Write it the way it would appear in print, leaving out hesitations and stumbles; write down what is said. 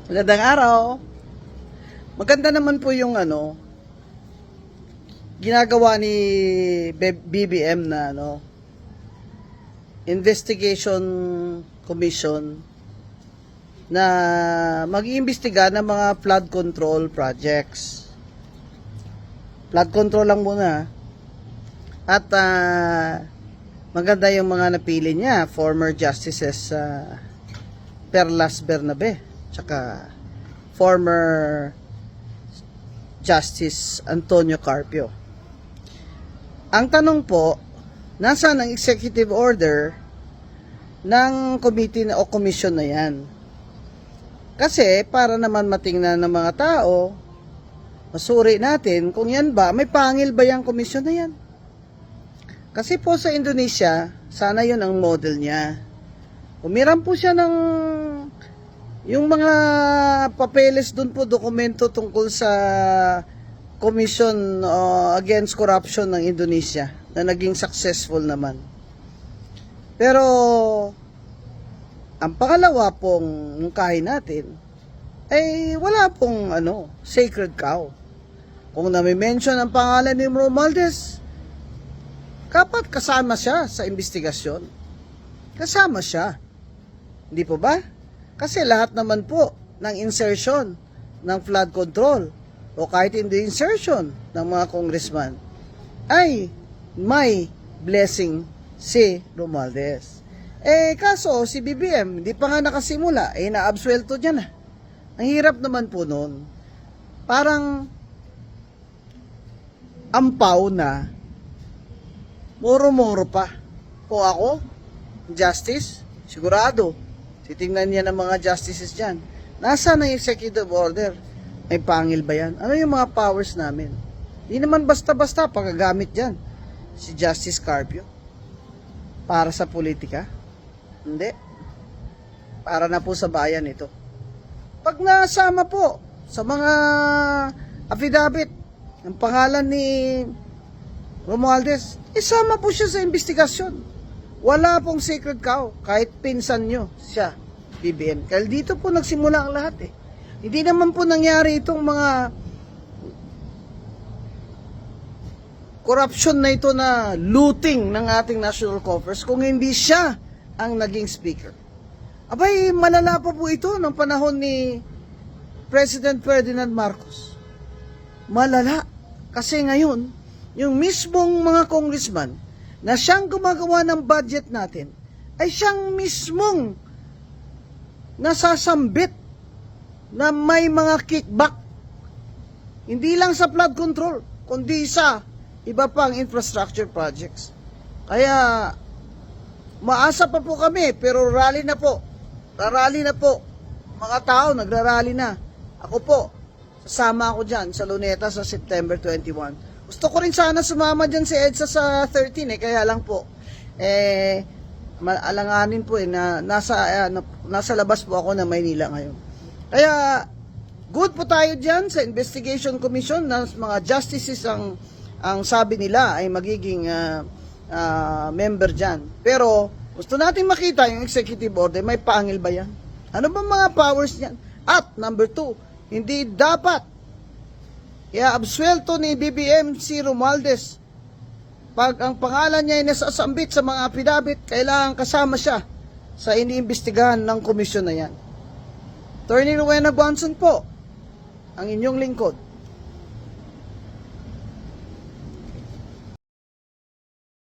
Magandang araw. Maganda naman po yung ginagawa ni BBM na investigation commission na mag-iimbestiga ng mga flood control projects. Flood control lang muna. At maganda yung mga napili niya, former justices Perlas Bernabe, tsaka former Justice Antonio Carpio. Ang tanong po, nasaan ang executive order ng committee o commission na yan? Kasi para naman matingnan ng mga tao, masuri natin kung yan ba, may pangil ba yung commission na yan? Kasi po sa Indonesia, sana yun ang model niya. Umiram po siya ng yung mga papeles dun po, dokumento tungkol sa Commission Against Corruption ng Indonesia na naging successful naman. Pero ang pangalawa pong mungkahi natin ay wala pong sacred cow. Kung nami-mention ang pangalan ni Romualdez, kapat kasama siya sa investigasyon. Kasama siya. Hindi po ba? Kasi lahat naman po ng insertion ng flood control o kahit hindi insertion ng mga congressman ay may blessing si Romualdez. Kaso si BBM, hindi pa nga nakasimula, naabsuelto niya na. Ang hirap naman po nun. Parang ampaw na, moro-moro pa. Kung ako, justice, sigurado, titingnan niya ng mga justices dyan. Nasaan ang executive order? May pangil ba yan? Ano yung mga powers namin? Hindi naman basta-basta paggagamit dyan. Si Justice Carpio. Para sa politika? Hindi. Para na po sa bayan ito. Pag nasama po sa mga affidavit ng pangalan ni Romualdez, isama po siya sa investigasyon. Wala pong sacred cow, kahit pinsan nyo siya, BBM. Kaya dito po nagsimula ang lahat Hindi naman po nangyari itong mga corruption na ito na looting ng ating national coffers kung hindi siya ang naging speaker. Abay, malala pa po ito ng panahon ni President Ferdinand Marcos. Malala. Kasi ngayon, yung mismong mga congressman na siyang gumagawa ng budget natin, ay siyang mismong nasasambit na may mga kickback. Hindi lang sa flood control, kundi sa iba pang infrastructure projects. Kaya, maasa pa po kami, pero rally na po. Rally na po. Mga tao, nagrarally na. Ako po, sasama ako dyan sa Luneta sa September 21. Gusto ko rin sana sumama dyan si EDSA sa 13 kaya lang po, alanganin po na nasa labas po ako ng Maynila ngayon. Kaya, good po tayo dyan sa investigation commission na mga justices ang sabi nila ay magiging member dyan. Pero, gusto natin makita yung executive order, may pangil ba yan? Ano ba mga powers niyan? At, number 2, hindi dapat absuelto ni BBM si Romualdez. Pag ang pangalan niya ay nasasambit sa mga affidavit, kailangan kasama siya sa iniimbestigahan ng komisyon na yan. Attorney Rowena Guanzon po, ang inyong lingkod.